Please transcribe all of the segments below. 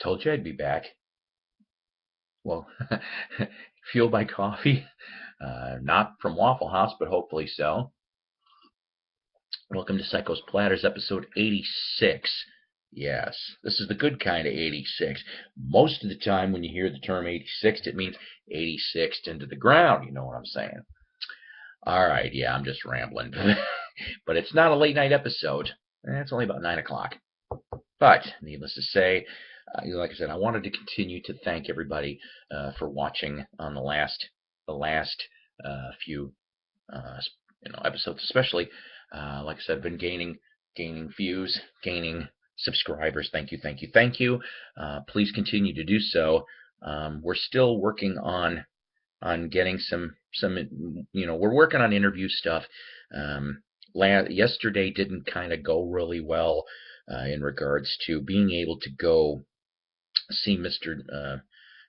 Told you I'd be back. Well, fueled by coffee. Not from Waffle House, but hopefully so. Welcome to Psycho's Platters, episode 86. Yes, this is the good kind of 86. Most of the time when you hear the term 86, it means 86 into the ground. You know what I'm saying? All right, yeah, I'm just rambling. But it's not a late night episode. It's only about 9 o'clock. But, needless to say, like I said, I wanted to continue to thank everybody for watching on the last few episodes, especially. Like I said, I've been gaining views, gaining subscribers. Thank you, thank you, thank you. Please continue to do so. We're still working on getting some we're working on interview stuff. Yesterday didn't kind of go really well in regards to being able to go see Mr.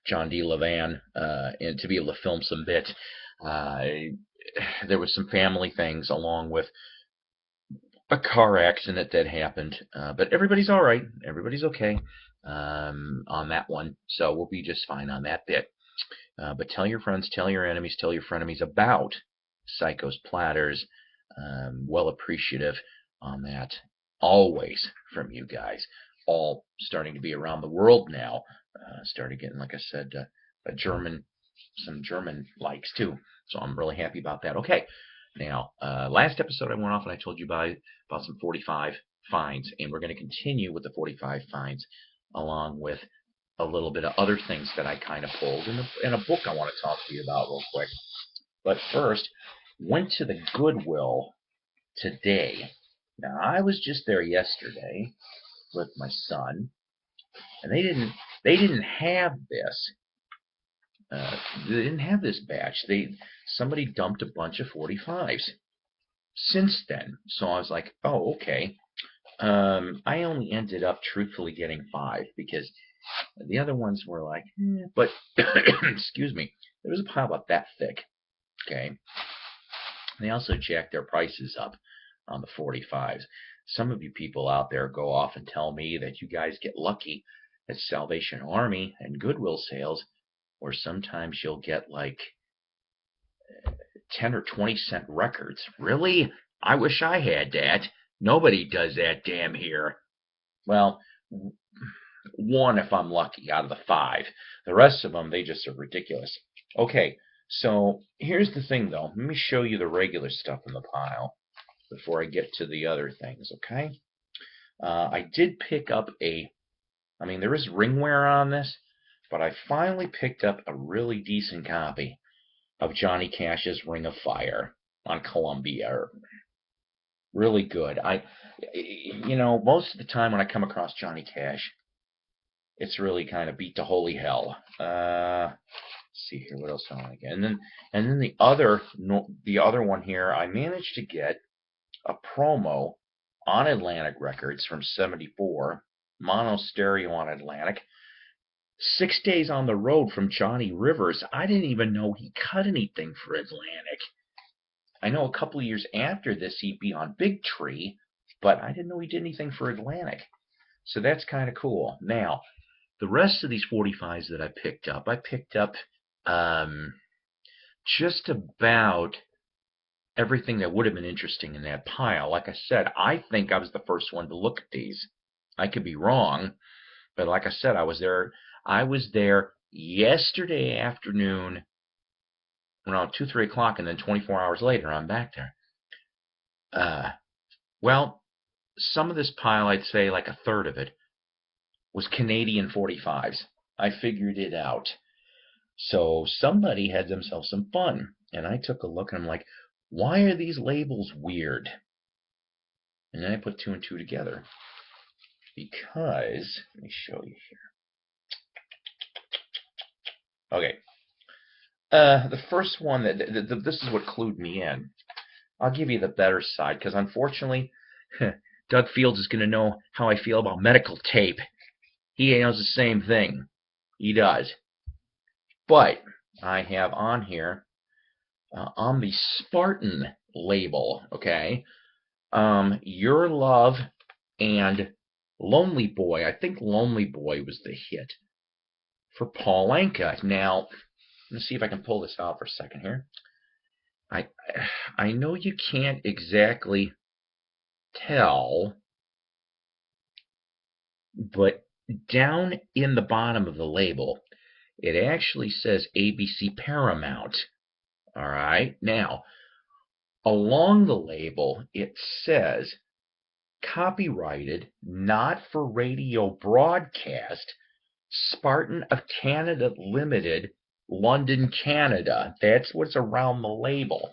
John D. Levan and to be able to film some bits. There was some family things along with a car accident that happened, but everybody's all right. Everybody's okay on that one, so we'll be just fine on that bit. But tell your friends, tell your enemies, tell your frenemies about Psycho's Platters. Well appreciative on that. Always from you guys. All starting to be around the world now. Started getting, like I said, some German likes too. So I'm really happy about that. Okay. Now, last episode I went off and I told you about some 45 finds, and we're going to continue with the 45 finds along with a little bit of other things that I kind of pulled in a book I want to talk to you about real quick. But first, went to the Goodwill today. Now, I was just there yesterday with my son, and they didn't have this. They didn't have this batch. Somebody dumped a bunch of 45s since then. So I was like, oh, okay. I only ended up truthfully getting 5 because the other ones were like, but excuse me, there was a pile about that thick. Okay. They also jacked their prices up on the 45s. Some of you people out there go off and tell me that you guys get lucky at Salvation Army and Goodwill sales, or sometimes you'll get like 10 or 20 cent records. Really? I wish I had that. Nobody does that damn here. Well, 1 if I'm lucky out of the 5. The rest of them, they just are ridiculous. Okay, so here's the thing though. Let me show you the regular stuff in the pile before I get to the other things, okay? I did pick up there is ringware on this, but I finally picked up a really decent copy of Johnny Cash's Ring of Fire on Columbia. Really good. Most of the time when I come across Johnny Cash, it's really kind of beat to holy hell. Let's see here, what else I want to get, and then the other one here, I managed to get a promo on Atlantic Records from '74, mono stereo on Atlantic. 6 Days on the Road from Johnny Rivers. I didn't even know he cut anything for Atlantic. I know a couple of years after this he'd be on Big Tree, but I didn't know he did anything for Atlantic. So that's kind of cool. Now, the rest of these 45s that I picked up just about everything that would have been interesting in that pile. Like I said, I think I was the first one to look at these. I could be wrong, but like I said, I was there yesterday afternoon around 2, 3 o'clock, and then 24 hours later, I'm back there. Well, some of this pile, I'd say like a third of it, was Canadian 45s. I figured it out. So somebody had themselves some fun, and I took a look, and I'm like, why are these labels weird? And then I put 2 and 2 together. Because, let me show you here. Okay. The first one, this is what clued me in. I'll give you the better side, because unfortunately, Doug Fields is going to know how I feel about medical tape. He knows the same thing. He does. But I have on here, on the Spartan label, okay, Your Love and Lonely Boy. I think Lonely Boy was the hit for Paul Anka. Now, let's see if I can pull this out for a second here. I I know you can't exactly tell, but down in the bottom of the label, it actually says ABC Paramount. All right. Now, along the label, it says copyrighted, not for radio broadcast, Spartan of Canada Limited, London, Canada. That's what's around the label.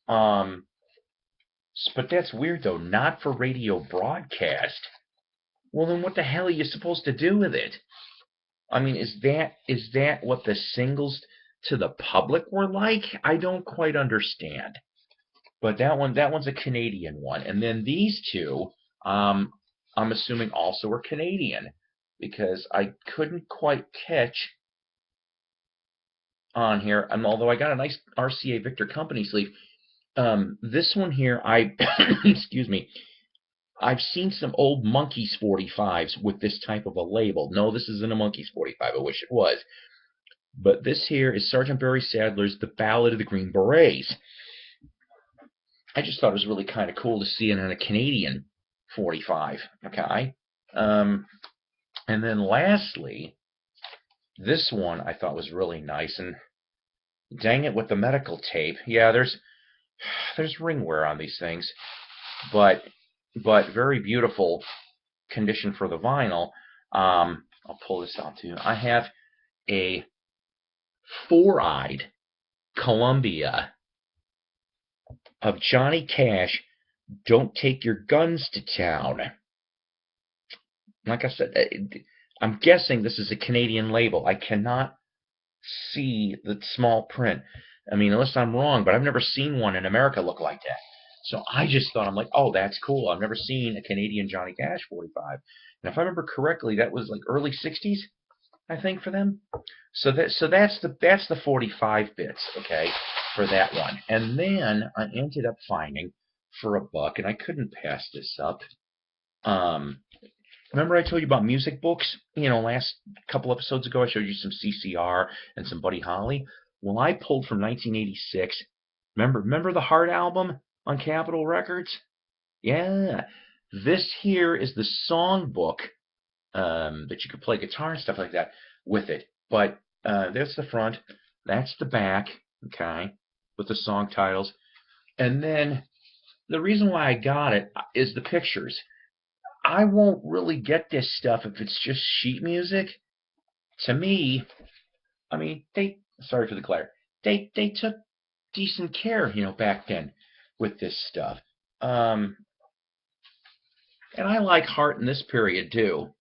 But that's weird though. Not for radio broadcast. Well, then what the hell are you supposed to do with it? I mean, is that what the singles to the public were like? I don't quite understand. But that one's a Canadian one, and then these two, I'm assuming also are Canadian because I couldn't quite catch on here. Although I got a nice RCA Victor Company sleeve. This one here, excuse me, I've seen some old Monkeys 45s with this type of a label. No, this isn't a Monkeys 45. I wish it was. But this here is Sergeant Barry Sadler's The Ballad of the Green Berets. I just thought it was really kind of cool to see it on a Canadian 45. Okay. And then lastly, this one I thought was really nice. And dang it, with the medical tape. Yeah, there's ring wear on these things, but very beautiful condition for the vinyl. I'll pull this out too. I have a four-eyed Columbia of Johnny Cash, Don't Take Your Guns to Town. Like I said, I'm guessing this is a Canadian label. I cannot see the small print. I mean, unless I'm wrong, but I've never seen one in America look like that. So I just thought, I'm like, oh, that's cool. I've never seen a Canadian Johnny Cash 45. And if I remember correctly, that was like early 60s, I think, for them. So that's the 45 bits, okay, for that one. And then I ended up finding for $1, and I couldn't pass this up. Remember I told you about music books? You know, last couple episodes ago I showed you some CCR and some Buddy Holly. Well, I pulled from 1986. Remember the Heart album on Capitol Records? Yeah. This here is the song book that you could play guitar and stuff like that with it. But there's the front. That's the back, okay, with the song titles. And then the reason why I got it is the pictures. I won't really get this stuff if it's just sheet music. To me, I mean, sorry for the glare. They took decent care, back then with this stuff. And I like Heart in this period too.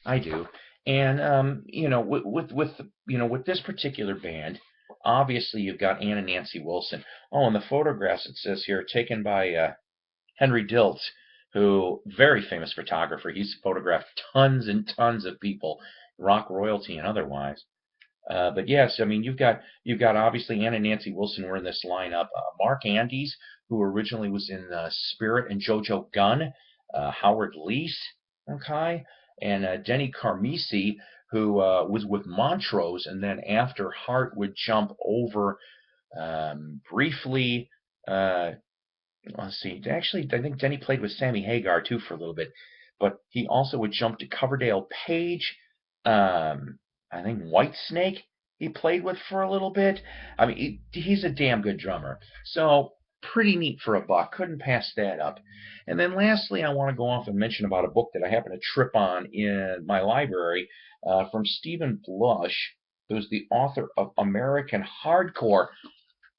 I do. And with this particular band, obviously you've got Ann and Nancy Wilson. Oh, and the photographs, it says here, taken by Henry Diltz, who, very famous photographer. He's photographed tons and tons of people, rock royalty and otherwise. But yes, I mean, you've got obviously Ann and Nancy Wilson were in this lineup. Mark Andes, who originally was in Spirit and JoJo Gunn, Howard Leese, okay, and Denny Carmisi, who was with Montrose, and then after Hart would jump over briefly. Let's see. Actually, I think Denny played with Sammy Hagar too for a little bit, but he also would jump to Coverdale Page. I think Whitesnake he played with for a little bit. I mean, he's a damn good drummer. So pretty neat for $1. Couldn't pass that up. And then lastly, I want to go off and mention about a book that I happened to trip on in my library from Stephen Blush, who's the author of American Hardcore,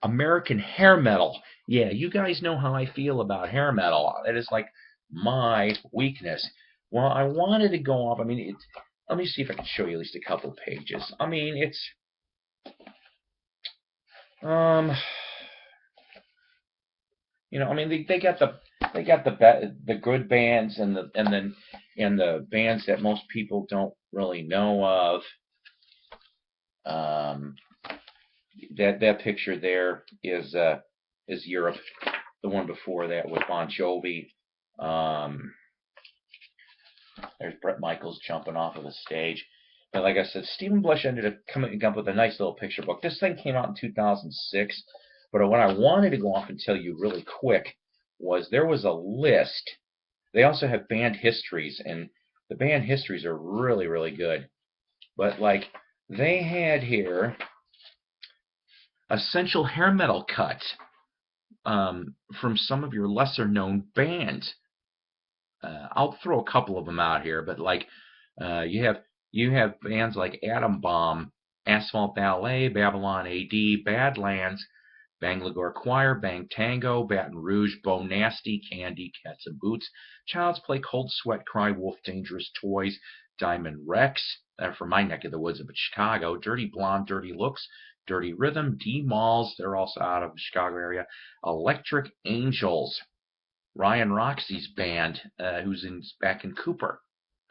American Hair Metal. Yeah, you guys know how I feel about hair metal. It is like my weakness. Well, I wanted to go off. I mean, let me see if I can show you at least a couple pages. I mean, it's I mean, they got the good bands and the bands that most people don't really know of. That picture there is Europe. The one before that was Bon Jovi. There's Bret Michaels jumping off of the stage. But like I said, Stephen Blush ended up coming up with a nice little picture book. This thing came out in 2006. But what I wanted to go off and tell you really quick was there was a list. They also have band histories, and the band histories are really, really good. But like they had here essential hair metal cuts from some of your lesser known bands. I'll throw a couple of them out here, but like you have bands like Atom Bomb, Asphalt Ballet, Babylon AD, Badlands, Bangalore Choir, Bang Tango, Baton Rouge, Bo Nasty, Candy, Cats and Boots, Child's Play, Cold Sweat, Cry Wolf, Dangerous Toys, Diamond Rex, from my neck of the woods of Chicago, Dirty Blonde, Dirty Looks, Dirty Rhythm, D-Malls, they're also out of the Chicago area, Electric Angels, Ryan Roxy's band, who's back in Cooper.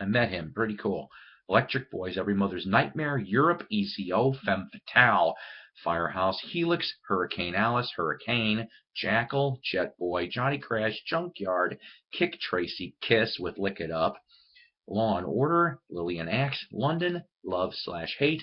I met him, pretty cool. Electric Boys, Every Mother's Nightmare, Europe, ECO, Femme Fatale, Firehouse, Helix, Hurricane Alice, Hurricane, Jackal, Jet Boy, Johnny Crash, Junkyard, Kick Tracy, Kiss with Lick It Up, Law and Order, Lillian Axe, London, Love/Hate,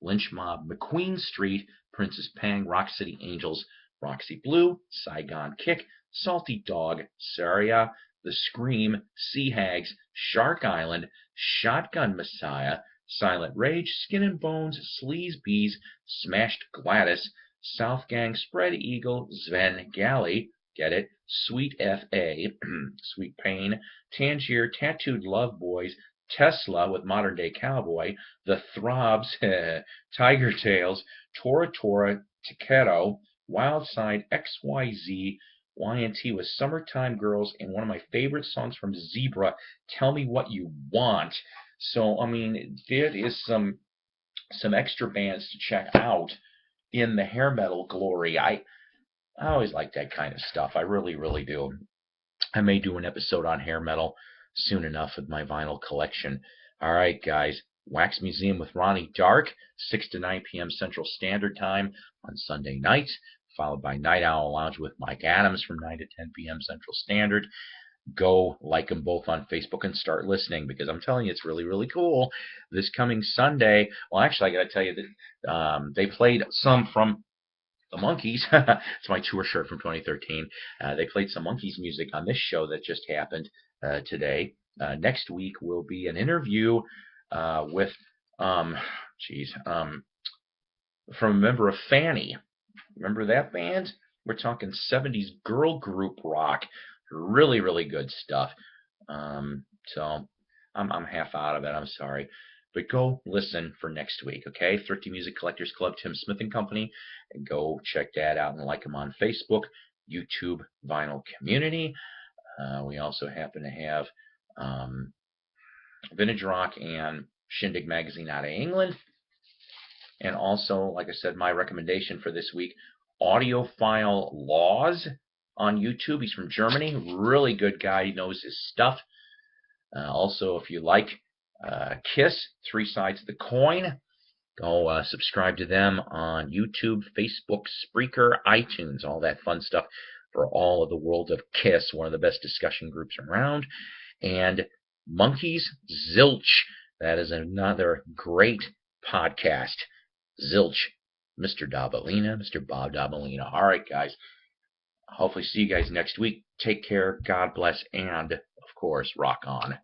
Lynch Mob, McQueen Street, Princess Pang, Rock City Angels, Roxy Blue, Saigon Kick, Salty Dog, Saria, The Scream, Sea Hags, Shark Island, Shotgun Messiah, Silent Rage, Skin and Bones, Sleaze Bees, Smashed Gladys, South Gang, Spread Eagle, Sven Galley, get it, Sweet F.A., Sweet Pain, Tangier, Tattooed Love Boys, Tesla with Modern Day Cowboy, The Throbs, Tiger Tails, Tora Tora, Taketo, Wildside, XYZ, YNT with Summertime Girls, and one of my favorite songs from Zebra, Tell Me What You Want. So, I mean, there is some extra bands to check out in the hair metal glory. I always like that kind of stuff. I really, really do. I may do an episode on hair metal soon enough with my vinyl collection. All right, guys. Wax Museum with Ronnie Dark, 6 to 9 p.m. Central Standard Time on Sunday nights, followed by Night Owl Lounge with Mike Adams from 9 to 10 p.m. Central Standard. Go like them both on Facebook and start listening, because I'm telling you, it's really, really cool. This coming Sunday, well, actually, I got to tell you that they played some from the Monkees. It's my tour shirt from 2013. They played some Monkees music on this show that just happened today. Next week will be an interview with, from a member of Fanny. Remember that band? We're talking 70s girl group rock. Really, really good stuff. So I'm half out of it. I'm sorry. But go listen for next week, okay? Thrifty Music Collectors Club, Tim Smith and Company. And go check that out and like them on Facebook, YouTube, Vinyl Community. We also happen to have Vintage Rock and Shindig Magazine out of England. And also, like I said, my recommendation for this week, Audiophile Laws on YouTube. He's from Germany. Really good guy. He knows his stuff. Also, if you like Kiss, Three Sides of the Coin, go subscribe to them on YouTube, Facebook, Spreaker, iTunes, all that fun stuff for all of the world of Kiss, one of the best discussion groups around. And Monkees, Zilch. That is another great podcast. Zilch, Mr. Dabalina, Mr. Bob Dabalina. All right, guys. Hopefully see you guys next week. Take care. God bless. And, of course, rock on.